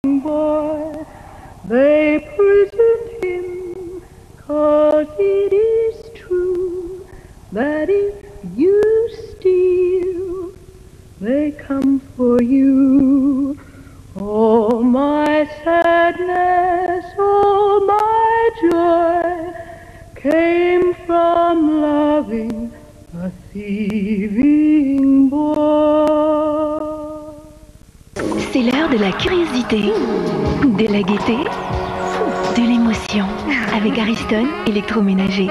boy. They present him 'cause it is true that if you steal, they come for you. All my sadness, all my joy came from loving a thieving boy. C'est l'heure de la curiosité, de la gaieté, de l'émotion avec Ariston électroménager.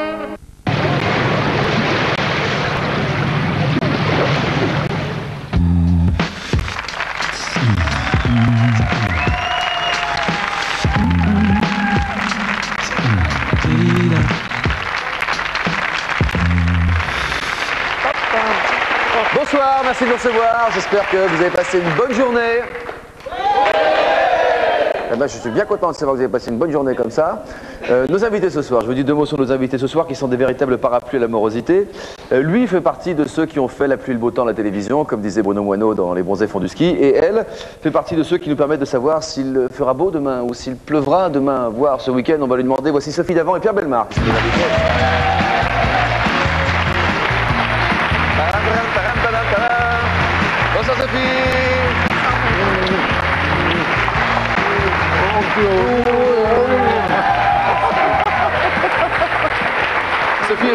Bonsoir, merci de nous recevoir. J'espère que vous avez passé une bonne journée. Eh ben, je suis bien content de savoir que vous avez passé une bonne journée comme ça. Nos invités ce soir, je vous dis deux mots sur nos invités ce soir qui sont des véritables parapluies à l'amorosité. Lui fait partie de ceux qui ont fait la pluie et le beau temps à la télévision, comme disait Bruno Moineau dans Les Bronzés font du ski. Et elle fait partie de ceux qui nous permettent de savoir s'il fera beau demain ou s'il pleuvra demain, voire ce week-end. On va lui demander. Voici Sophie Davant et Pierre Bellemare. Bonsoir Sophie. Sophie,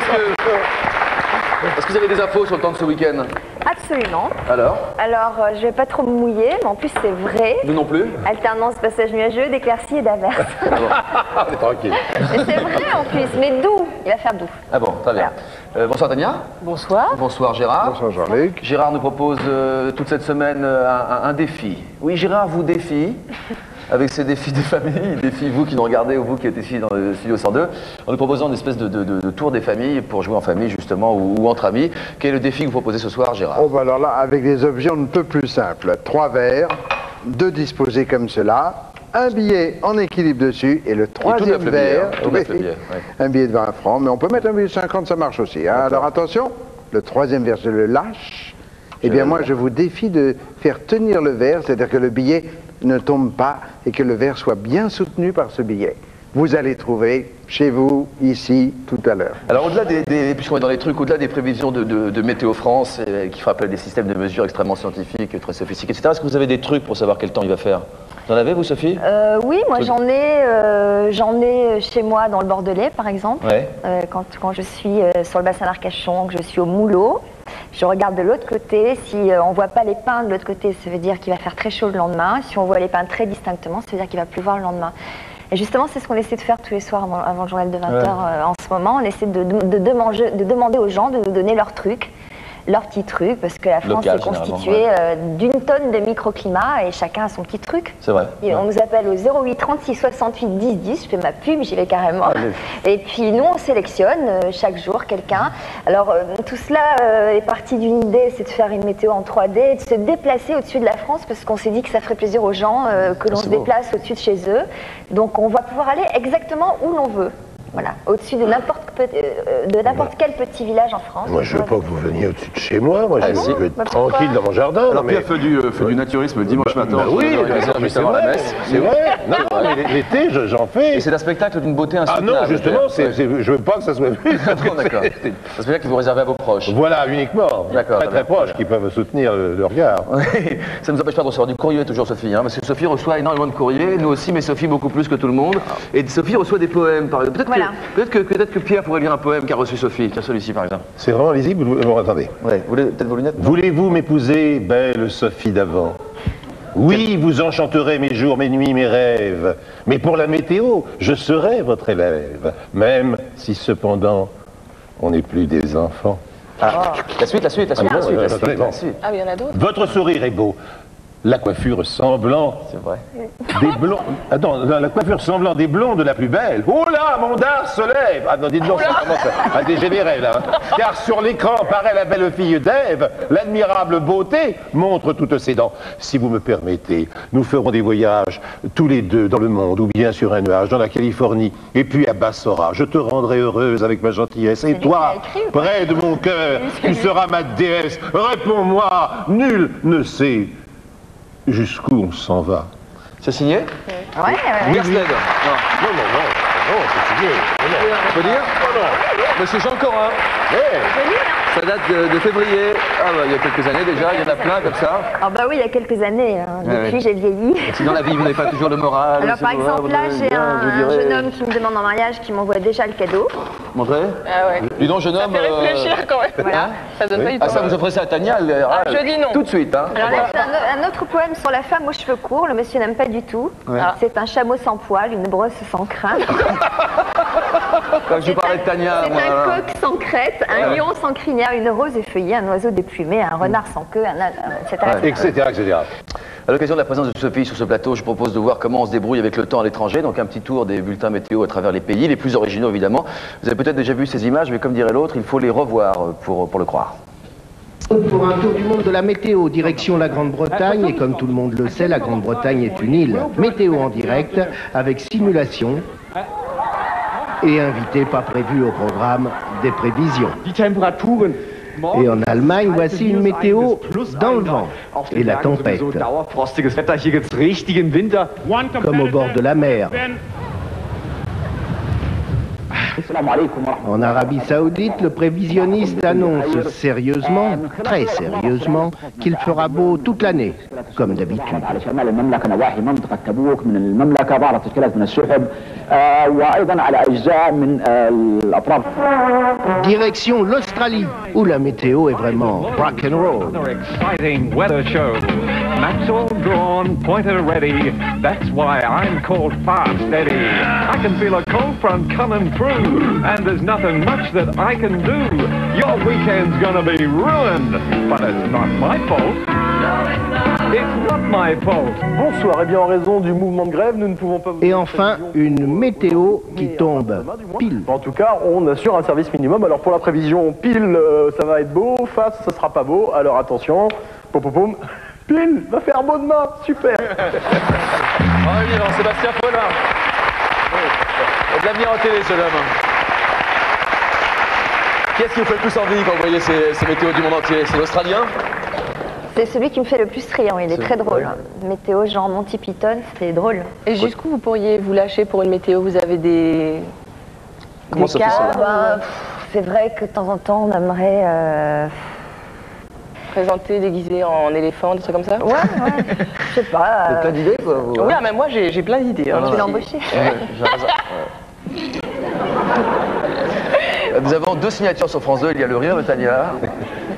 est-ce que vous avez des infos sur le temps de ce week-end? Absolument. Alors, je vais pas trop me mouiller, mais en plus c'est vrai. nous non plus. Alternance passage nuageux, d'éclaircies et d'averses. On est tranquille. Et c'est vrai en plus, mais doux. Il va faire doux. Ah bon, très bien. Bonsoir Tania. Bonsoir. Bonsoir Gérard. Bonsoir Jean-Luc. Gérard nous propose toute cette semaine un défi. Oui, Gérard vous défie. Avec ces défis des familles, défis vous qui nous regardez ou vous qui êtes ici dans le studio 102, en nous proposant une espèce de tour des familles pour jouer en famille justement ou entre amis. Quel est le défi que vous proposez ce soir, Gérard? Oh, bah alors là, avec des objets, on ne peut plus simple. 3 verres, 2 disposés comme cela, un billet en équilibre dessus et le troisième verre, un billet de 20 francs, mais on peut mettre un billet de 50, ça marche aussi. Hein. Alors attention, le troisième verre, je le lâche. Eh bien moi, je vous défie de faire tenir le verre, c'est-à-dire que le billet ne tombe pas et que le verre soit bien soutenu par ce billet. Vous allez trouver chez vous, ici, tout à l'heure. Alors au-delà puisqu'on est dans les trucs, au-delà des prévisions de Météo France, qui font appel à des systèmes de mesure extrêmement scientifiques, très sophistiqués, etc., est-ce que vous avez des trucs pour savoir quel temps il va faire? Vous en avez, vous, Sophie? Oui, moi j'en ai chez moi dans le Bordelais, par exemple. Ouais. Quand je suis sur le bassin d'Arcachon, que je suis au Moulot, je regarde de l'autre côté. Si on ne voit pas les pins de l'autre côté, ça veut dire qu'il va faire très chaud le lendemain. Si on voit les pins très distinctement, ça veut dire qu'il va pleuvoir le lendemain. Et justement, c'est ce qu'on essaie de faire tous les soirs avant le journal de 20h en ce moment. On essaie de demander aux gens de nous donner leurs trucs. Leurs petits trucs, parce que la France est constituée d'une tonne de microclimats et chacun a son petit truc. C'est vrai. Et on nous appelle au 08 36 68 10 10, je fais ma pub, j'y vais carrément. Allez. Et puis nous on sélectionne chaque jour quelqu'un. Alors tout cela est parti d'une idée, c'est de faire une météo en 3D, de se déplacer au-dessus de la France, parce qu'on s'est dit que ça ferait plaisir aux gens que l'on se déplace au-dessus de chez eux. Donc on va pouvoir aller exactement où l'on veut. Voilà, au-dessus de n'importe quel petit village en France. Moi, je veux pas que vous veniez au-dessus de chez moi. Moi, je veux être tranquille dans mon jardin. Alors, Pierre fait du naturisme le dimanche matin. Oui, mais c'est vrai. C'est vrai. Non, mais l'été, j'en fais. Et c'est un spectacle d'une beauté insoutenable. Ah non, justement, je veux pas que ça soit vu. D'accord. C'est un spectacle que vous réservez à vos proches. Voilà, uniquement. D'accord. Très proches, qui peuvent soutenir le regard. Ça ne nous empêche pas de recevoir du courrier, toujours, Sophie. Parce que Sophie reçoit énormément de courriers, nous aussi, mais Sophie beaucoup plus que tout le monde. Et Sophie reçoit des poèmes, par exemple. Peut-être que Pierre pourrait lire un poème qu'a reçu Sophie. Tiens, celui-ci, par exemple. C'est vraiment lisible. Bon, attendez. Ouais. Vous voulez peut-être vos lunettes? Voulez-vous m'épouser, belle Sophie d'avant? Oui, vous enchanterez mes jours, mes nuits, mes rêves. Mais pour la météo, je serai votre élève. Même si cependant, on n'est plus des enfants. Ah, la suite. Ah oui, il y en a d'autres. Votre sourire est beau. La coiffure semblant c'est vrai. Des blonds. Attends, la coiffure semblant des blondes la plus belle. Oh là, mon dard se lève. Ah non, dites donc, ça commence à dégénérer là. Car sur l'écran paraît la belle fille d'Ève. L'admirable beauté montre toutes ses dents. Si vous me permettez, nous ferons des voyages tous les deux dans le monde, ou bien sur un nuage, dans la Californie, et puis à Bassora. Je te rendrai heureuse avec ma gentillesse. Et toi, près de mon cœur, tu seras ma déesse. Réponds-moi, nul ne sait jusqu'où on s'en va. C'est signé? Ouais. Gerstead. Non, c'est signé. Je peux dire? Monsieur Jean Corin. Ça date de février. Ah bah il y a quelques années déjà, il y en a plein comme ça. Ah bah oui, il y a quelques années. Depuis, j'ai vieilli. Si dans la vie vous n'avez pas toujours le moral. Alors par exemple, là, j'ai un jeune homme qui me demande en mariage, qui m'envoie déjà le cadeau. Montrez. Ah ouais. Dis donc, jeune homme. Ça fait réfléchir quand même. Voilà. Ça donne pas du tout. Ah ça, vous offrez ça à Tania? je dis non. Tout de suite, hein. Alors là, j'ai un autre poème sur la femme aux cheveux courts. Le monsieur n'aime pas du tout. Ouais. C'est un chameau sans poil, une brosse sans crâne. Comme je parlais de Tania. C'est un coq sans crête, un lion sans crinière, une rose effeuillée, un oiseau déplumé, un renard sans queue, etc. Etc. À l'occasion de la présence de Sophie sur ce plateau, je propose de voir comment on se débrouille avec le temps à l'étranger. Donc un petit tour des bulletins météo à travers les pays, les plus originaux évidemment. Vous avez peut-être déjà vu ces images, mais comme dirait l'autre, il faut les revoir pour le croire. Pour un tour du monde de la météo, direction la Grande-Bretagne, et comme tout le monde le sait, la Grande-Bretagne est une île. Météo en direct, avec simulation et invité pas prévu au programme des prévisions. Et en Allemagne, voici une météo dans le vent et la tempête. Comme au bord de la mer. En Arabie Saoudite, le prévisionniste annonce sérieusement, très sérieusement, qu'il fera beau toute l'année, comme d'habitude. Direction l'Australie, où la météo est vraiment rock and roll. Exciting weather show. Maxwell drawn, pointer ready. That's why I'm called Fast Eddie. I can feel a cold front coming through, and there's nothing much that I can do. Your weekend's gonna be ruined, but it's not my fault. It's not my fault. Bonsoir, et bien en raison du mouvement de grève, nous ne pouvons pas vous... Et enfin, une météo qui tombe pile. En tout cas, on assure un service minimum. Alors pour la prévision, pile, ça va être beau, face, ça sera pas beau. Alors attention, pom pom pom, pile, va faire beau demain, super. Ah oui, alors Sébastien Paulin. Il y a de l'avenir en télé, ce homme. Qu'est-ce qui vous fait le plus envie quand vous voyez ces météos du monde entier? C'est l'Australien? C'est celui qui me fait le plus rire, il est très drôle. Météo genre Monty Python, c'était drôle. Et jusqu'où vous pourriez vous lâcher pour une météo? Vous avez des... Comment ça fait ça? C'est vrai que de temps en temps, on aimerait... Présenter déguisé en éléphant, des trucs comme ça? Ouais. Je sais pas. Vous avez plein d'idées, quoi, vous, Oui, mais moi j'ai plein d'idées. Tu l'as embauché? Nous avons 2 signatures sur France 2, il y a le rire de Tania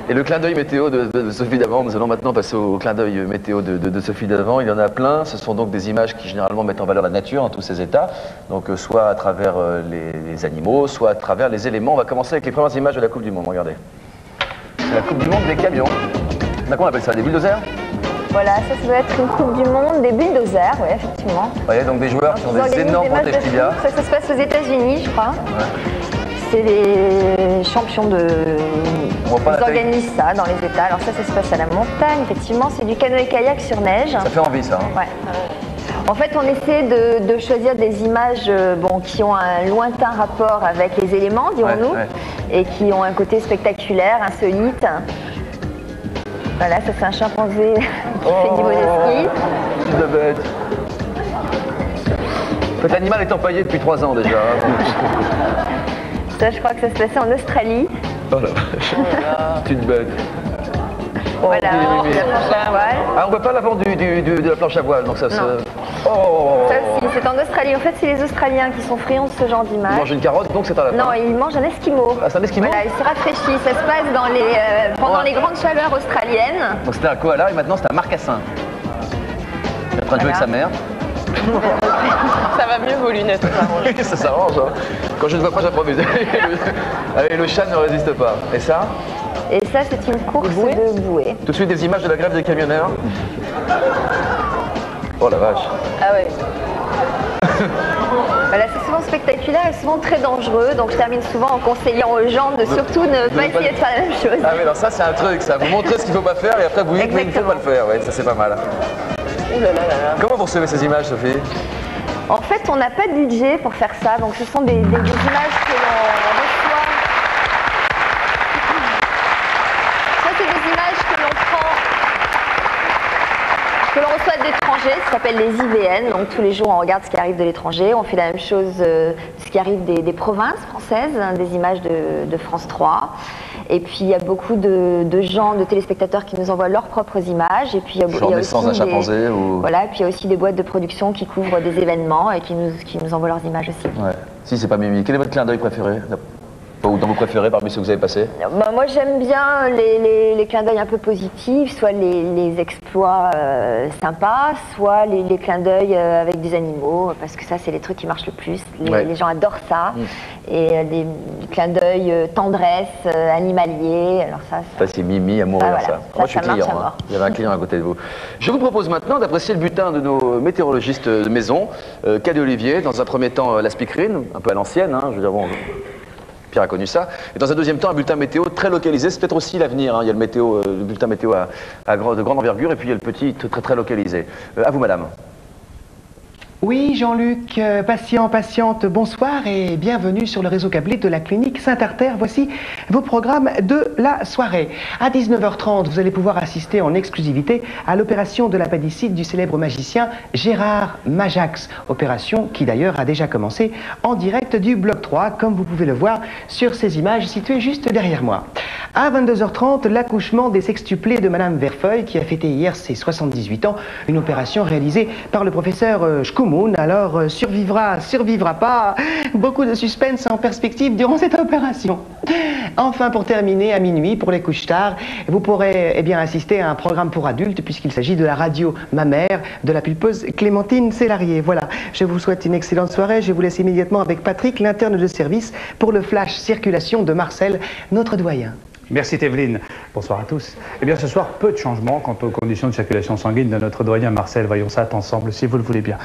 et le clin d'œil météo de Sophie Davant. Nous allons maintenant passer au clin d'œil météo de Sophie Davant. Il y en a plein, ce sont donc des images qui généralement mettent en valeur la nature en tous ses états, donc soit à travers les animaux, soit à travers les éléments. On va commencer avec les premières images de la Coupe du Monde, regardez. C'est la Coupe du Monde des camions. Comment on appelle ça, des bulldozers? Voilà, ça doit être une Coupe du Monde des bulldozers, oui, effectivement. Vous voyez, donc des joueurs qui ont des énormes protège-tibias. Ça se passe aux États-Unis, je crois. Ouais. C'est les champions ils organisent ça dans les États. Alors ça se passe à la montagne, effectivement. C'est du canoë-kayak sur neige. Ça fait envie, ça. Hein. Ouais. En fait, on essaie de choisir des images qui ont un lointain rapport avec les éléments, dirons-nous, et qui ont un côté spectaculaire, insolite. Voilà, ça c'est un chimpanzé qui fait du bonnet ski. Petite bête. Cet animal est empaillé depuis 3 ans déjà. Ça, je crois que ça se passait en Australie. Oh la vache. Petite bête. Voilà, la planche à voile. Ah, on ne voit pas l'avant de la planche à voile, donc ça se... Oh. Ça aussi, c'est en Australie. En fait, c'est les Australiens qui sont friands de ce genre d'image. Ils mangent une carotte, donc c'est un lapin. Non, ils mangent un esquimau. Ah, c'est un esquimau? Voilà, ils se rafraîchissent. Ça se passe pendant les grandes chaleurs australiennes. Donc c'était un koala et maintenant c'est un marcassin. Il est en train de jouer avec sa mère. Ça va mieux vos lunettes. Oui, ça s'arrange. Hein. Quand je ne vois pas, j'improvise. Et le chat ne résiste pas. Et ça? Et ça, c'est une course de bouée. Tout de suite, des images de la grève des camionneurs. Oh la vache. Ah ouais. Voilà, c'est souvent spectaculaire et souvent très dangereux. Donc je termine souvent en conseillant aux gens de surtout ne pas essayer de faire la même chose. Ah oui, alors ça, c'est un truc, ça. Vous montrez ce qu'il ne faut pas faire et après vous dites qu'il ne faut pas le faire. Ouais, ça, c'est pas mal. Ouh là là là là. Comment vous recevez ces images, Sophie? En fait, on n'a pas de budget pour faire ça, donc ce sont des images que l'on reçoit. Ça, c'est des images que l'on reçoit d'étrangers. l'étranger, ça s'appelle les IVN, donc tous les jours on regarde ce qui arrive de l'étranger, on fait la même chose ce qui arrive des provinces françaises, hein, des images de France 3. Et puis il y a beaucoup de gens, de téléspectateurs qui nous envoient leurs propres images. Et puis il y a naissance d'un chimpanzé ou... Voilà, et puis il y a aussi des boîtes de production qui couvrent des événements et qui nous envoient leurs images aussi. Ouais. Si, c'est pas Mimi. Quel est votre clin d'œil préféré? Ou dans vos préférés parmi ceux que vous avez passés? Bah, moi j'aime bien les clins d'œil un peu positifs, soit les exploits sympas, soit les clins d'œil avec des animaux, parce que ça c'est les trucs qui marchent le plus. Les gens adorent ça. Et les clins d'œil tendresse, animalier, alors ça c'est Mimi à mourir, voilà. ça. Moi je suis client, hein. Il y avait un client à côté de vous. Je vous propose maintenant d'apprécier le butin de nos météorologistes de maison, Cadet Olivier. Dans un premier temps la speakerine, un peu à l'ancienne, hein, je veux dire bon... Pierre a connu ça. Et dans un deuxième temps, un bulletin météo très localisé. C'est peut-être aussi l'avenir. Hein. Il y a le bulletin météo de grande envergure et puis il y a le petit très localisé. À vous, madame. Oui, Jean-Luc, patiente, bonsoir et bienvenue sur le réseau câblé de la clinique Saint-Artère. Voici vos programmes de la soirée. À 19h30, vous allez pouvoir assister en exclusivité à l'opération de l'appendicite du célèbre magicien Gérard Majax. Opération qui d'ailleurs a déjà commencé en direct du Bloc 3, comme vous pouvez le voir sur ces images situées juste derrière moi. À 22h30, l'accouchement des sextuplés de Madame Verfeuille qui a fêté hier ses 78 ans. Une opération réalisée par le professeur Schkoum. Alors, survivra pas, beaucoup de suspense en perspective durant cette opération. Enfin, pour terminer, à minuit, pour les couches tard, vous pourrez assister à un programme pour adultes, puisqu'il s'agit de la radio Ma Mère, de la pulpeuse Clémentine Célarier. Voilà, je vous souhaite une excellente soirée. Je vous laisse immédiatement avec Patrick, l'interne de service, pour le flash circulation de Marcel, notre doyen. Merci Théveline. Bonsoir à tous. Eh bien ce soir, peu de changements quant aux conditions de circulation sanguine de notre doyen Marcel. Voyons ça ensemble si vous le voulez bien.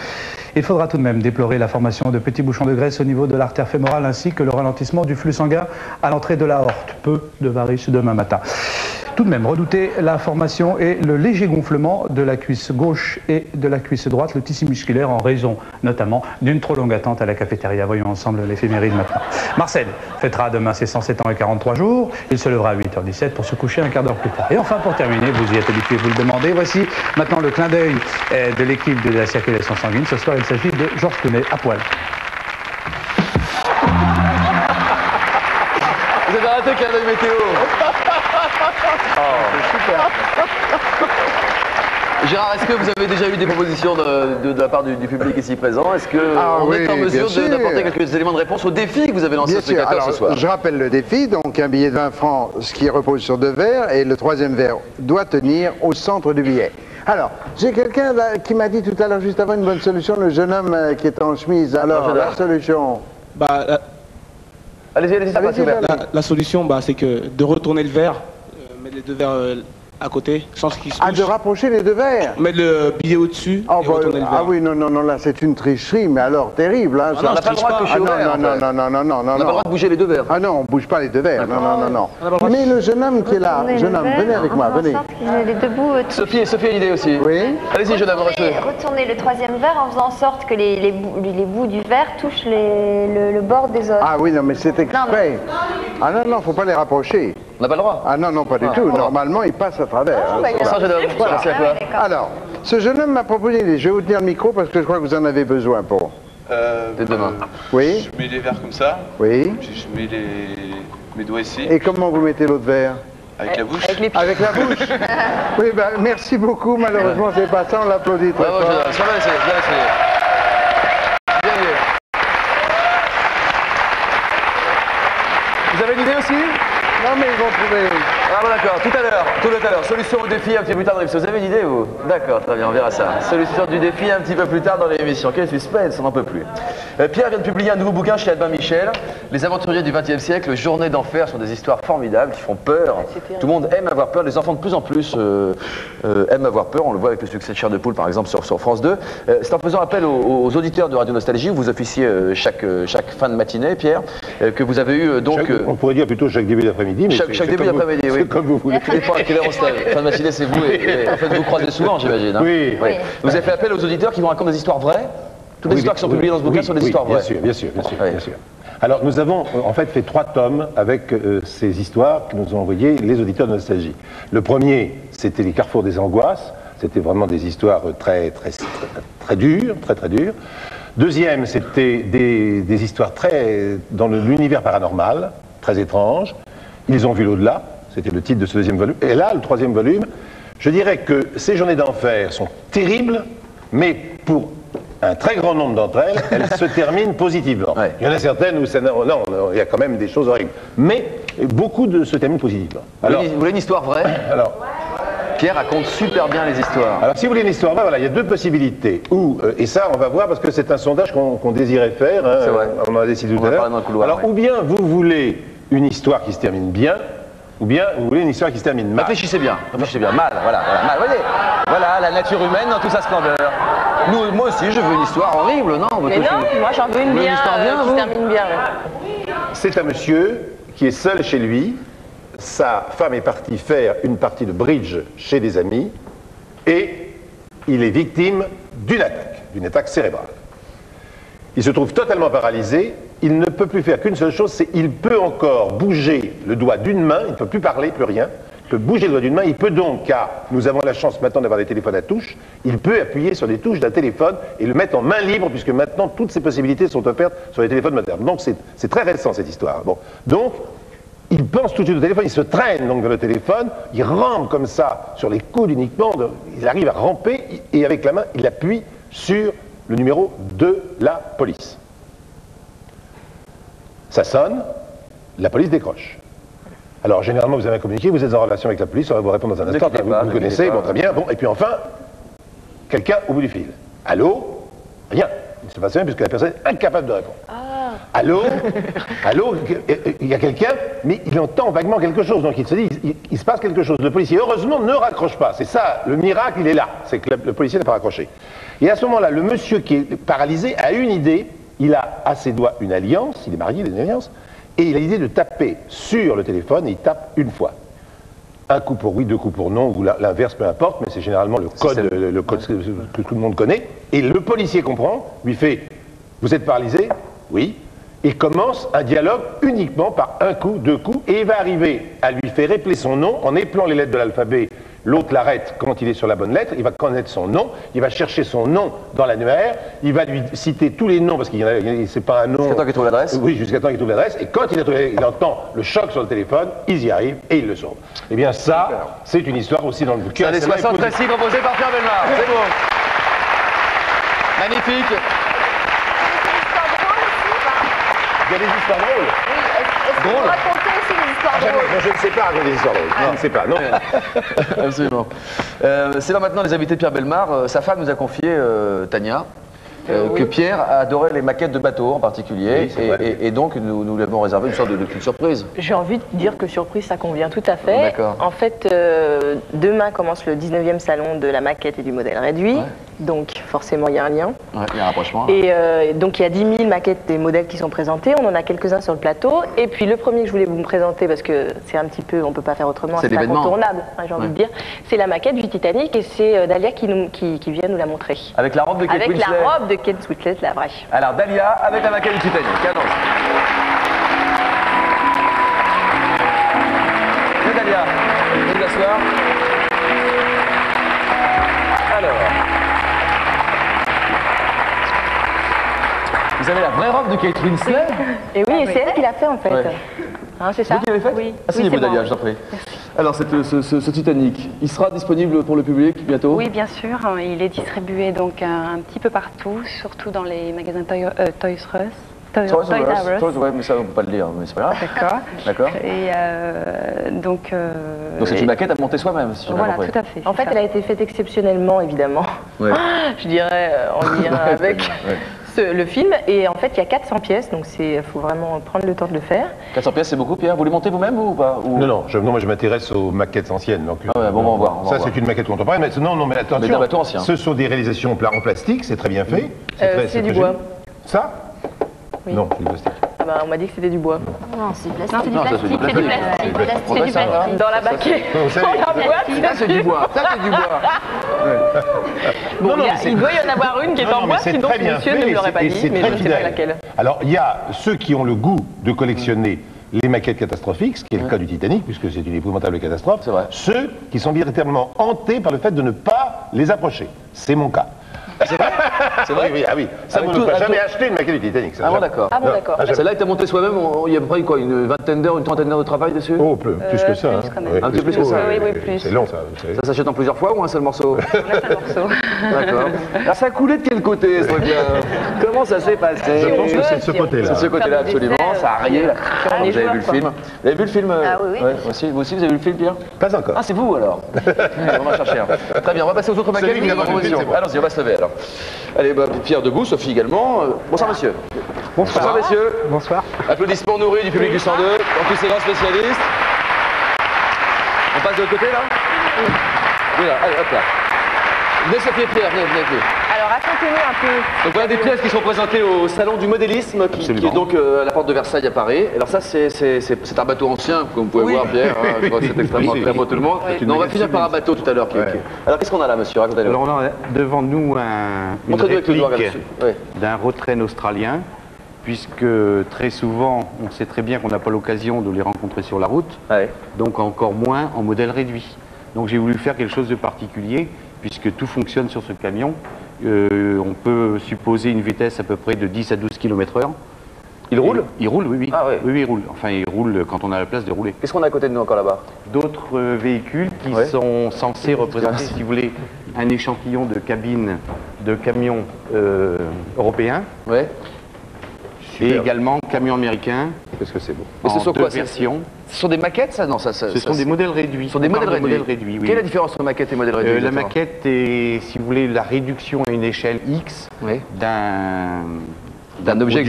Il faudra tout de même déplorer la formation de petits bouchons de graisse au niveau de l'artère fémorale ainsi que le ralentissement du flux sanguin à l'entrée de l'aorte. Peu de varices demain matin. Tout de même, redoutez la formation et le léger gonflement de la cuisse gauche et de la cuisse droite, le tissu musculaire en raison notamment d'une trop longue attente à la cafétéria. Voyons ensemble l'éphéméride maintenant. Marcel fêtera demain ses 107 ans et 43 jours. Il se lèvera à 8h17 pour se coucher un quart d'heure plus tard. Et enfin, pour terminer, vous y êtes habitué, vous le demandez, voici maintenant le clin d'œil de l'équipe de la circulation sanguine. Ce soir, il s'agit de Georges Tounet à poil. Vous avez raté le clin d'œil météo. Oh, c'est super. Gérard, est-ce que vous avez déjà eu des propositions de la part du public ici présent? Est-ce qu'on est en mesure d'apporter quelques éléments de réponse au défi que vous avez lancé au spectateur ce soir? Je rappelle le défi, donc un billet de 20 francs, ce qui repose sur 2 verres, et le troisième verre doit tenir au centre du billet. Alors, j'ai quelqu'un qui m'a dit tout à l'heure, juste avant, une bonne solution, le jeune homme qui est en chemise. Alors, la solution Allez-y, ça passe ouvert. La solution, c'est que de retourner le verre, mettre les 2 verres à côté, sans qu'ils se touchent. Ah, de rapprocher les 2 verres? Mettre le billet au-dessus et retourner le verre. Ah oui, non, là, c'est une tricherie, mais alors terrible. Hein, on n'a pas le droit de toucher au verre. Non. On n'a pas le droit de bouger les 2 verres. Ah non, on ne bouge pas les 2 verres. Non. Mais le jeune homme qui est là, venez avec moi, venez. Les 2 bouts. Sophie a une idée aussi. Oui. Allez-y, jeune homme. Retourner le 3e verre en faisant en sorte que les bouts du verre touchent le bord des os. Ah oui, non, mais c'est exprès. Ah non, faut pas les rapprocher. On n'a pas le droit? Ah non, pas du tout. Normalement, il passe à travers. Ça, jeune homme. Voilà. Alors, ce jeune homme m'a proposé, je vais vous tenir le micro parce que je crois que vous en avez besoin pour. Dès demain. Oui. Je mets les verres comme ça. Oui. Puis je mets mes doigts ici. Et comment vous mettez l'autre verre? Avec la bouche. Avec la bouche. Oui, merci beaucoup. Malheureusement, c'est pas ça. On l'applaudit très fort. Ça va laisser. Bien vu. Vous avez une idée aussi? Non, mais ils vont trouver. Ah bon, d'accord, tout à l'heure. Solution au défi un petit peu plus tard dans l'émission. Vous avez une idée, vous? D'accord, très bien, on verra ça. Solution du défi un petit peu plus tard dans l'émission. Quel suspense, on n'en peut plus. Pierre vient de publier un nouveau bouquin chez Albin Michel. Les aventuriers du XXe siècle, Journées d'enfer, sont des histoires formidables qui font peur. Tout le monde aime avoir peur, les enfants de plus en plus aiment avoir peur. On le voit avec le succès de Chair de Poule, par exemple, sur France 2. C'est en faisant appel aux auditeurs de Radio Nostalgie, où vous officiez chaque fin de matinée, Pierre, que vous avez eu donc... on pourrait dire plutôt chaque début d'après-midi. Chaque début d'après-midi, oui. Comme vous voulez. À quelle heure on se lève? Fin de matinée, c'est vous. Et en fait, vous croisez souvent, j'imagine. Hein? Oui. Vous avez fait appel aux auditeurs qui vous racontent des histoires vraies? Toutes les histoires qui sont publiées dans ce bouquin sont des histoires vraies. Bien sûr. Alors, nous avons en fait fait 3 tomes avec ces histoires que nous ont envoyées les auditeurs de Nostalgie. Le premier, c'était les Carrefours des Angoisses. C'était vraiment des histoires très dures, très dures. Deuxième, c'était des histoires très dans l'univers paranormal, très étranges. Ils ont vu l'au-delà, c'était le titre de ce deuxième volume. Et là, le troisième volume, je dirais que ces journées d'enfer sont terribles, mais pour un très grand nombre d'entre elles, elles se terminent positivement. Ouais. Il y en a certaines où non, il y a quand même des choses horribles. Mais beaucoup se terminent positivement. Alors, vous voulez une histoire vraie? Alors, Pierre raconte super bien les histoires. Alors, si vous voulez une histoire vraie, voilà, il y a deux possibilités. Et ça, on va voir, parce que c'est un sondage qu'on désirait faire. Hein, c'est vrai. On en a décidé tout à l'heure. Alors, ou bien vous voulez une histoire qui se termine bien, ou bien vous voulez une histoire qui se termine mal. Réfléchissez bien, mal, voilà, mal, voyez. Voilà, la nature humaine dans toute sa splendeur. Moi aussi, je veux une histoire horrible, non? Mais non, moi j'en veux une bien, qui se termine bien. C'est un monsieur qui est seul chez lui. Sa femme est partie faire une partie de bridge chez des amis et il est victime d'une attaque cérébrale. Il se trouve totalement paralysé, il ne peut plus faire qu'une seule chose, c'est qu'il peut encore bouger le doigt d'une main, il ne peut plus parler, plus rien, il peut bouger le doigt d'une main, il peut donc, car nous avons la chance maintenant d'avoir des téléphones à touche, il peut appuyer sur les touches d'un téléphone et le mettre en main libre, puisque maintenant toutes ces possibilités sont offertes sur les téléphones modernes. Donc c'est très récent cette histoire. Bon. Donc, il pense tout de suite au téléphone, il se traîne donc dans le téléphone, il rampe comme ça sur les coudes uniquement, il arrive à ramper et avec la main il appuie sur le numéro de la police. Ça sonne, la police décroche. Alors généralement vous avez un communiqué, vous êtes en relation avec la police, on va vous répondre dans un instant, vous connaissez, bon très bien, bon, et puis enfin, quelqu'un au bout du fil. Allô? Rien. Il ne se passe rien puisque la personne est incapable de répondre. Allô? Allô? Il y a quelqu'un, mais il entend vaguement quelque chose, donc il se dit, il se passe quelque chose. Le policier, heureusement, ne raccroche pas. C'est ça, le miracle, il est là. C'est que le policier n'a pas raccroché. Et à ce moment-là, le monsieur qui est paralysé a une idée. Il a à ses doigts une alliance, il est marié, il a une alliance, et il a l'idée de taper sur le téléphone, et il tape une fois. Un coup pour oui, deux coups pour non, ou l'inverse, peu importe, mais c'est généralement le code que tout le monde connaît. Et le policier comprend, lui fait, vous êtes paralysé? Oui. Et commence un dialogue uniquement par un coup, deux coups, et il va arriver à lui faire épeler son nom en épelant les lettres de l'alphabet. L'autre l'arrête quand il est sur la bonne lettre, il va connaître son nom, il va chercher son nom dans l'annuaire, il va lui citer tous les noms, parce qu'il y en a, c'est pas un nom... Jusqu'à temps qu'il trouve l'adresse? Oui, jusqu'à temps qu'il trouve l'adresse, et quand il entend le choc sur le téléphone, ils y arrivent et il le sauve. Eh bien ça, c'est une histoire aussi dans le bouquin. C'est années 60 classiques composé par Pierre Bellemare, c'est beau. Magnifique. Il y a des histoires drôles. Est-ce que vous racontez aussi des histoires drôles? Je ne sais pas raconter des histoires drôles. Je ne sais pas, non. Absolument. C'est là maintenant les invités de Pierre Bellemare. Sa femme nous a confié, Tania, que Pierre adorait les maquettes de bateaux en particulier. Oui, et donc nous lui avons réservé une sorte de petite surprise. J'ai envie de dire que surprise, ça convient tout à fait. D'accord. En fait, demain commence le 19e salon de la maquette et du modèle réduit. Ouais. Donc forcément, il y a un lien. Ouais, il y a un rapprochement. Et donc il y a 10 000 maquettes des modèles qui sont présentés. On en a quelques-uns sur le plateau. Et puis le premier que je voulais vous présenter, parce que c'est un petit peu, on ne peut pas faire autrement, c'est incontournable, hein, j'ai envie de dire. C'est la maquette du Titanic et c'est Dahlia qui vient nous la montrer. Avec la robe de Kate Winslet. Avec la robe de Kate Winslet, la vraie. Alors Dahlia avec la maquette du Titanic. Annonce. Et Dahlia, vous asseoir. Alors. Vous avez la vraie robe de Kate Winslet? Et oui, et c'est elle qui l'a fait en fait. Ouais. Hein, c'est ça? Vous qui l'avez fait? Oui. Asseyez-vous, Dahlia, je t'en prie. Merci. Alors, ce Titanic, il sera disponible pour le public bientôt? Oui, bien sûr. Il est distribué donc un petit peu partout, surtout dans les magasins Toys R Us. Toys R Us, ouais, mais ça, on ne peut pas le dire, mais c'est pas grave. D'accord. D'accord. Et donc c'est une maquette à monter soi-même, si j'ai bien compris. Voilà, tout à fait. En fait, elle a été faite exceptionnellement, évidemment. Ouais. Je dirais en lien avec le film. Et en fait, il y a 400 pièces, donc il faut vraiment prendre le temps de le faire. 400 pièces, c'est beaucoup, Pierre? Vous les montez vous-même ou pas? Non, moi je m'intéresse aux maquettes anciennes. Donc, ah ouais, bon, on va voir. Ça, c'est une maquette contemporaine. Mais non, mais attention. Mais d'un bateau ancien. Ce sont des réalisations en plastique, c'est très bien fait. C'est du bois. Ça? Oui. Non, c'est du plastique. Ah bah, on m'a dit que c'était du bois. Non, c'est du plastique. Non, c'est du plastique. C'est du plastique. Dans la baquette. Dans la boîte. Ça, c'est du bois. Ça, c'est du bois. Bon, il doit y en avoir une qui est en bois, sinon monsieur ne me l'aurait pas dit, mais je ne sais pas laquelle. Alors, il y a ceux qui ont le goût de collectionner les maquettes catastrophiques, ce qui est le cas du Titanic, puisque c'est une épouvantable catastrophe, ceux qui sont véritablement hantés par le fait de ne pas les approcher. C'est mon cas. C'est vrai? C'est vrai? Oui, ah oui. Ça, vous ne pouvez jamais acheter une maquette du Titanic. Ah bon, d'accord. Ah bon, d'accord. Celle-là, il t'a monté soi-même, il y a à peu près quoi, une vingtaine d'heures, une trentaine d'heures de travail dessus? Oh, plus que ça. Plus, quand même. Un petit peu plus que ça? Oui, plus. C'est long, ça. Ça s'achète en plusieurs fois ou un seul morceau? Un seul morceau. D'accord. Alors ça a coulé de quel côté, ce truc-là? Comment ça s'est passé? Je pense que c'est de ce côté-là. C'est de ce côté-là, absolument. Ça a rayé, là. Vous avez vu le film? Vous avez vu le film? Ah oui, oui. Ouais, vous aussi, vous avez vu le film, Pierre? Pas encore. Ah, c'est vous, alors? On va chercher un. Très bien, on va passer aux autres maquettes. Allons-y, on va se lever, alors. Allez, Pierre debout, Sophie également. Bonsoir, monsieur. Bonsoir. Bonsoir, messieurs. Bonsoir. Applaudissements nourris du public du 102, dans tous ces grands spécialistes. On passe de l'autre côté, là? Oui, là, allez, hop là. Venez, Sophie et Pierre, venez. Alors, racontez-nous un peu. Donc voilà des pièces qui sont présentées au salon du modélisme, qui est donc à la porte de Versailles à Paris. Alors ça, c'est un bateau ancien, comme vous pouvez voir, Pierre. Hein, je crois que c'est extrêmement très beau tout le monde. Non, on va finir par un bateau tout à l'heure. Alors qu'est-ce qu'on a là, monsieur? Racontez-nous. Alors on a devant nous une réplique d'un Rotrain australien, puisque très souvent, on sait très bien qu'on n'a pas l'occasion de les rencontrer sur la route, donc encore moins en modèle réduit. Donc j'ai voulu faire quelque chose de particulier, puisque tout fonctionne sur ce camion. On peut supposer une vitesse à peu près de 10 à 12 km/h. Il roule? Il roule, oui. Ah, ouais. Oui, il roule. Enfin, il roule quand on a la place de rouler. Qu'est-ce qu'on a à côté de nous encore là-bas? D'autres véhicules qui sont censés représenter, si vous voulez, un échantillon de cabine de camions européens. Ouais. Et également camions américains. Qu'est-ce que c'est beau? Et ce sont quoi ces versions? Ce sont des maquettes, ça? Non, ça. Ce sont des modèles réduits. Ce sont des modèles réduits. Oui. Quelle est la différence entre maquette et modèle réduit? La maquette est, si vous voulez, la réduction à une échelle X d'un objet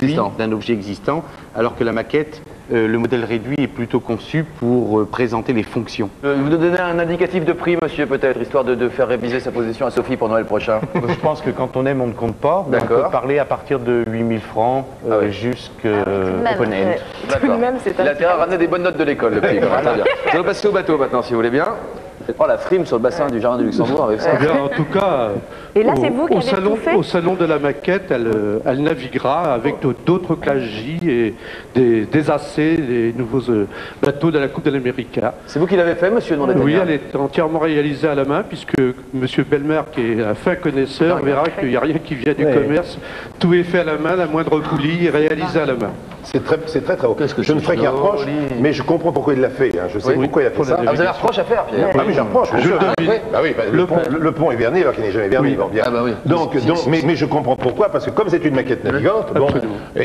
existant, alors que la maquette, le modèle réduit est plutôt conçu pour présenter les fonctions. Vous nous donnez un indicatif de prix, monsieur, peut-être, histoire de faire réviser sa position à Sophie pour Noël prochain? Je pense que quand on aime, on ne compte pas. On peut parler à partir de 8000 francs jusqu'au open end. Tout de même, c'est Il a intérêt à ramener des bonnes notes de l'école, le prix. On va passer au bateau maintenant, si vous voulez bien. Oh, la frime sur le bassin du Jardin du Luxembourg avec ça. Eh bien, en tout cas, et là, c'est vous qui avez tout fait au salon de la maquette, elle naviguera avec d'autres classes J et des AC, des nouveaux bateaux de la Coupe de l'Amérique. C'est vous qui l'avez fait, monsieur? Oui, elle est entièrement réalisée à la main, puisque monsieur Belmer, qui est un fin connaisseur, verra qu'il n'y a rien qui vient du commerce. Tout est fait à la main, la moindre poulie est réalisée à la main. C'est très haut. Je ne ferai qu'un reproche, mais je comprends pourquoi il l'a fait. Hein. Je sais pourquoi il a fait ça. Ah, vous avez un reproche à faire, Pierre? Ah oui, j'ai un reproche. Le pont est verni alors qu'il n'est jamais verni. Donc, mais je comprends pourquoi, parce que comme c'est une maquette navigante,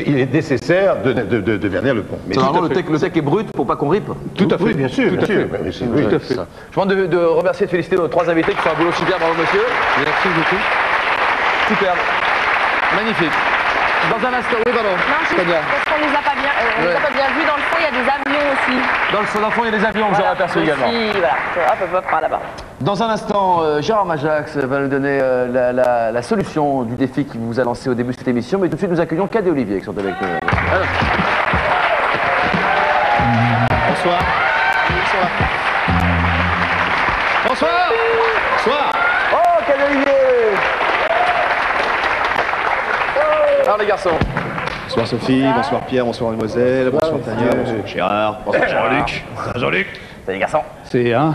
il est nécessaire de vernir le pont. Normalement, le tech est brut pour pas qu'on ripe. Tout à fait, bien sûr. Tout à fait. Je demande de remercier et de féliciter nos trois invités qui font un boulot super. Bravo, monsieur. Merci beaucoup. Super. Magnifique. Dans un instant, oui, pardon. Parce qu'on ne les a pas bien vus. Dans le fond, il y a des avions aussi. Dans le fond, il y a des avions que j'aurais aperçu également. Voilà, hop, par là-bas. Dans un instant, Gérard Majax va nous donner la solution du défi qu'il vous a lancé au début de cette émission. Mais tout de suite, nous accueillons Cadet et Olivier qui sont avec nous. Alors. Bonsoir. Bonsoir. Bonsoir. Bonsoir. Oh, Cadet et Olivier. Alors les garçons. Bonsoir Sophie, bonsoir Pierre, bonsoir Mademoiselle, bonsoir Tania, bonsoir Gérard, bonsoir Jean-Luc. Bonsoir Jean-Luc. Salut les garçons. C'est un.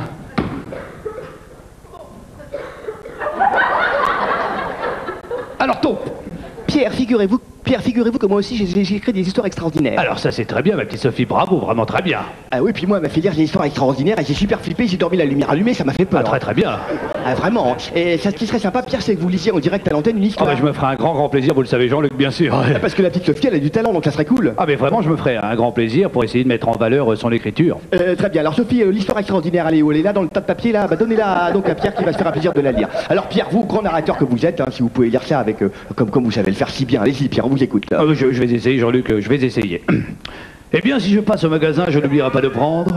Alors taupe, Pierre, figurez-vous que moi aussi j'ai écrit des histoires extraordinaires. Alors ça c'est très bien ma petite Sophie, bravo, vraiment très bien. Ah oui, puis moi elle m'a fait lire des histoires extraordinaires et j'ai super flippé, j'ai dormi la lumière allumée, ça m'a fait peur. Ah, très bien. Ah vraiment, et ça, ce qui serait sympa Pierre, c'est que vous lisiez en direct à l'antenne une histoire. Ah bah, je me ferai un grand plaisir, vous le savez Jean-Luc, bien sûr. Parce que la petite Sophie elle a du talent, donc ça serait cool. Ah mais vraiment je me ferai un grand plaisir pour essayer de mettre en valeur son écriture. Très bien, alors Sophie, l'histoire extraordinaire, elle est où? Elle est là dans le tas de papier là, bah donnez-la donc à Pierre qui va se faire un plaisir de la lire. Alors Pierre, vous, grand narrateur que vous êtes, hein, si vous pouvez lire ça avec, comme vous savez le faire si bien, allez-y Pierre, on vous écoute. Là. Je vais essayer Jean-Luc, je vais essayer. Eh bien si je passe au magasin, je n'oublierai pas de prendre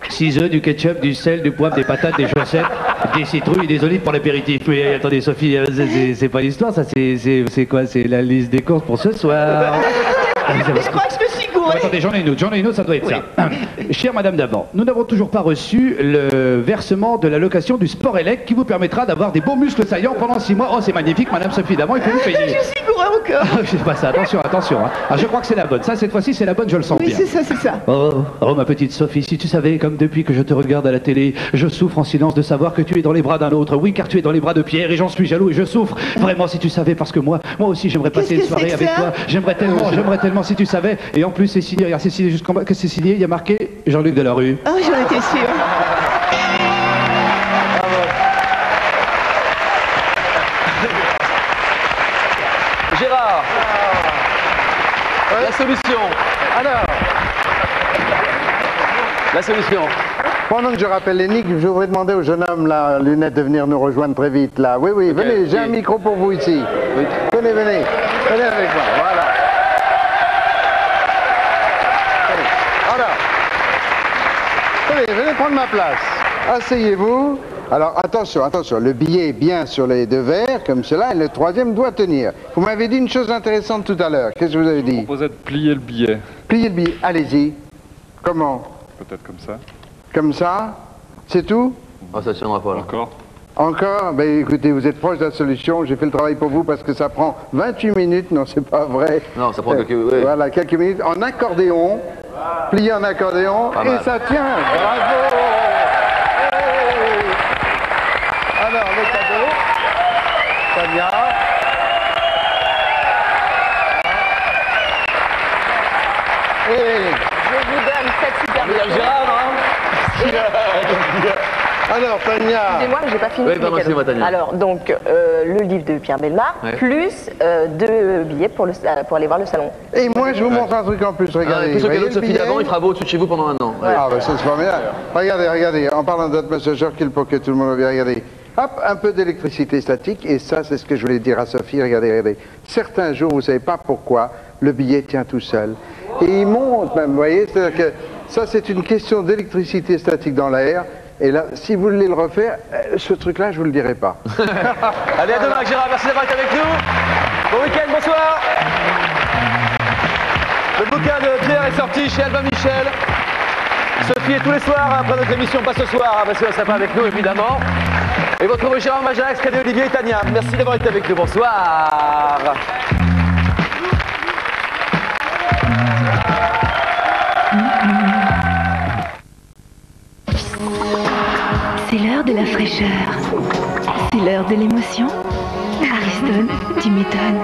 6 œufs, du ketchup, du sel, du poivre, des patates, des chaussettes, des citrouilles et des olives pour l'apéritif. Mais attendez Sophie, c'est pas l'histoire, ça c'est quoi? C'est la liste des courses pour ce soir. Je crois que je me suis gouré. Attendez, j'en ai une autre, ça doit être ça. Chère Madame Davant, nous n'avons toujours pas reçu le versement de la location du Sport Elect qui vous permettra d'avoir des beaux muscles saillants pendant 6 mois. Oh, c'est magnifique, Madame Sophie Davant, il faut vous payer. Je suis gouré. encore. C'est pas ça, attention, attention. Hein. Ah, je crois que c'est la bonne. Ça, cette fois-ci, c'est la bonne, je le sens bien. Oui, c'est ça, c'est ça. Oh, ma petite Sophie, si tu savais, comme depuis que je te regarde à la télé, je souffre en silence de savoir que tu es dans les bras d'un autre. Oui, car tu es dans les bras de Pierre et j'en suis jaloux et je souffre. Vraiment, si tu savais, parce que moi aussi, j'aimerais passer une soirée avec toi. J'aimerais tellement si tu savais. Et en plus, c'est signé, regarde, c'est signé jusqu'en bas, que c'est signé, il y a marqué Jean-Luc Delarue. Oh, j'en étais sûre. Gérard, la solution. Alors, la solution. Pendant que je rappelle l'énigme, je voudrais demander au jeune homme, là, lunettes, de venir nous rejoindre très vite, là. Oui, oui, okay, venez, j'ai un micro pour vous ici. Oui. Venez avec moi, voilà. Venez prendre ma place. Asseyez-vous. Alors, attention, attention, le billet est bien sur les deux verres, comme cela, et le troisième doit tenir. Vous m'avez dit une chose intéressante tout à l'heure. Qu'est-ce que vous avez dit? Je proposais de plier le billet. Plier le billet, allez-y. Comment? Peut-être comme ça. Comme ça? C'est tout? Oh, ça ne tiendra pas, là. Encore? Encore? Ben écoutez, vous êtes proche de la solution. J'ai fait le travail pour vous parce que ça prend 28 minutes. Non, c'est pas vrai. Non, ça prend quelques... Oui. Voilà, quelques minutes. En accordéon. Plié en accordéon. Et ça tient. Bravo! Alors, le cadeau. Tania. Et... Je vous donne cette super vidéo. Gérard, hein? Alors, Tania. Excusez-moi, mais j'ai pas fini. Oui, moi, Tania. Alors, donc, le livre de Pierre Bellemare, plus 2 billets pour aller voir le salon. Et moi, je vous montre un truc en plus, regardez. Plus que l'autre, Sophie d'avant, il fera beau au-dessus de chez vous pendant un an. Ah, ben ça, c'est pas bien. Regardez, regardez, en parlant d'atmosphère, pour que tout le monde vienne regarder. Hop, un peu d'électricité statique, et ça, c'est ce que je voulais dire à Sophie. Regardez, regardez. Certains jours, vous ne savez pas pourquoi, le billet tient tout seul. Et il monte même, vous voyez. C'est-à-dire que ça, c'est une question d'électricité statique dans l'air. Et là, si vous voulez le refaire, ce truc-là, je ne vous le dirai pas. Allez, à demain, Gérard. Merci d'avoir été avec nous. Bon week-end, bonsoir. Le bouquin de Pierre est sorti chez Albin Michel. Sophie est tous les soirs, après notre émission, pas ce soir, parce qu'elle ne sera pas avec nous, évidemment. Et vous retrouvez Gérard Majax, Cadet Olivier et Tania. Merci d'avoir été avec nous. Bonsoir. C'est l'heure de la fraîcheur. C'est l'heure de l'émotion. Ariston, tu m'étonnes.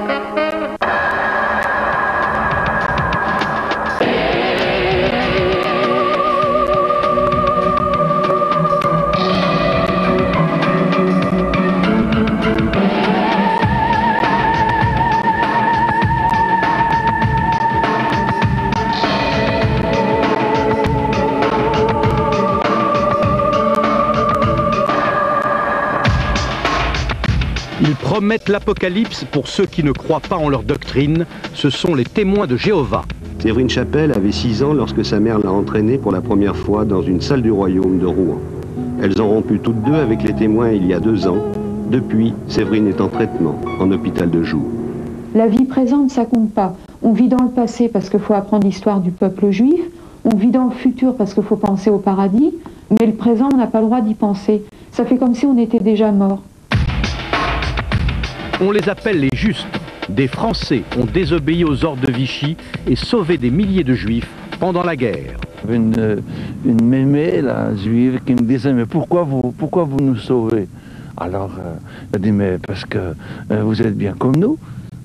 Ils promettent l'apocalypse pour ceux qui ne croient pas en leur doctrine. Ce sont les témoins de Jéhovah. Séverine Chapelle avait 6 ans lorsque sa mère l'a entraînée pour la première fois dans une salle du royaume de Rouen. Elles ont rompu toutes deux avec les témoins il y a 2 ans. Depuis, Séverine est en traitement, en hôpital de jour. La vie présente, ça compte pas. On vit dans le passé parce qu'il faut apprendre l'histoire du peuple juif. On vit dans le futur parce qu'il faut penser au paradis. Mais le présent, on n'a pas le droit d'y penser. Ça fait comme si on était déjà mort. On les appelle les justes. Des Français ont désobéi aux ordres de Vichy et sauvé des milliers de Juifs pendant la guerre. Une mémé, la juive, qui me disait « Mais pourquoi vous nous sauvez ?» Alors, elle dit « Mais parce que vous êtes bien comme nous.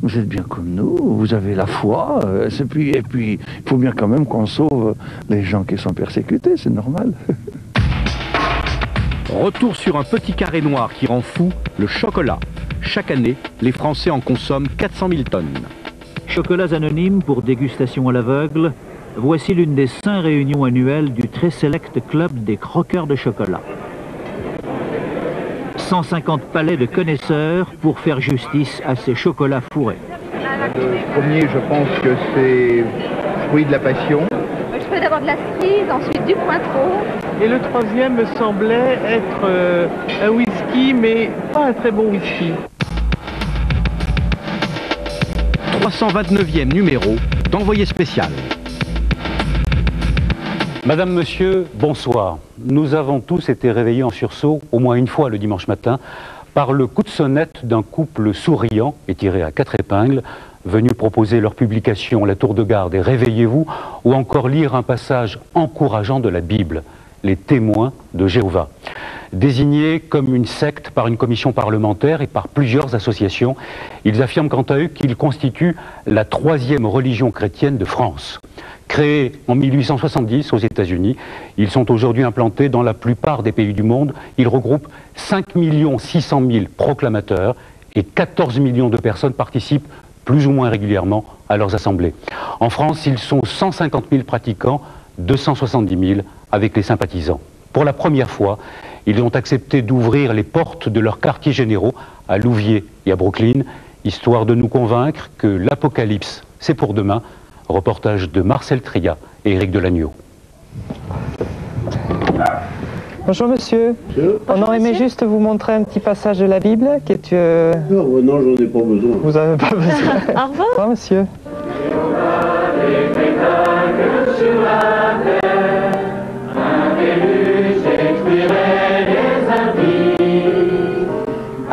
Vous êtes bien comme nous, vous avez la foi. Et puis, il faut bien quand même qu'on sauve les gens qui sont persécutés, c'est normal. » Retour sur un petit carré noir qui rend fou, le chocolat. Chaque année, les Français en consomment 400 000 tonnes. Chocolats anonymes pour dégustation à l'aveugle, voici l'une des 5 réunions annuelles du très select club des croqueurs de chocolat. 150 palais de connaisseurs pour faire justice à ces chocolats fourrés. Le premier, je pense que c'est fruit de la passion. Je fais d'abord de la cerise, ensuite du Cointreau. Et le troisième me semblait être un whisky, mais pas un très bon whisky. 329e numéro d'Envoyé spécial. Madame, Monsieur, bonsoir. Nous avons tous été réveillés en sursaut, au moins une fois le dimanche matin, par le coup de sonnette d'un couple souriant et tiré à 4 épingles, venu proposer leur publication La Tour de Garde et Réveillez-vous, ou encore lire un passage encourageant de la Bible, Les Témoins de Jéhovah. Désignés comme une secte par une commission parlementaire et par plusieurs associations, ils affirment quant à eux qu'ils constituent la 3e religion chrétienne de France. Créés en 1870 aux États-Unis, ils sont aujourd'hui implantés dans la plupart des pays du monde. Ils regroupent 5 600 000 proclamateurs et 14 millions de personnes participent plus ou moins régulièrement à leurs assemblées. En France, ils sont 150 000 pratiquants, 270 000 avec les sympathisants. Pour la première fois, ils ont accepté d'ouvrir les portes de leurs quartiers généraux à Louviers et à Brooklyn, histoire de nous convaincre que l'apocalypse, c'est pour demain. Reportage de Marcel Tria et Éric Delagneau. Bonjour monsieur. On aurait aimé juste vous montrer un petit passage de la Bible qui est... Non, j'en ai pas besoin. Vous n'avez pas besoin. Au revoir. Au revoir monsieur.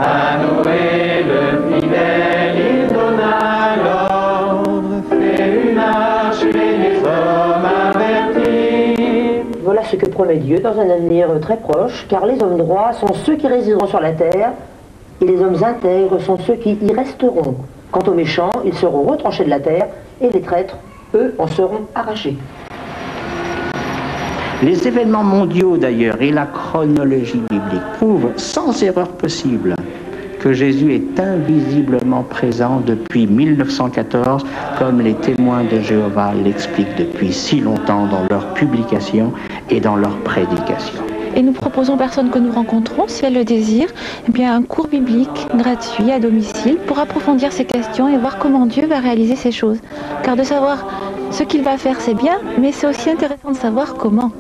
À Noé le fidèle, il donna l'ordre, fait une arche et les hommes avertis. Voilà ce que promet Dieu dans un avenir très proche, car les hommes droits sont ceux qui résideront sur la terre, et les hommes intègres sont ceux qui y resteront. Quant aux méchants, ils seront retranchés de la terre, et les traîtres, eux, en seront arrachés. Les événements mondiaux d'ailleurs et la chronologie biblique prouvent sans erreur possible que Jésus est invisiblement présent depuis 1914, comme les témoins de Jéhovah l'expliquent depuis si longtemps dans leurs publications et dans leurs prédications. Et nous proposons aux personnes que nous rencontrons, si elles le désirent, eh bien, un cours biblique gratuit à domicile pour approfondir ces questions et voir comment Dieu va réaliser ces choses. Car de savoir ce qu'il va faire, c'est bien, mais c'est aussi intéressant de savoir comment.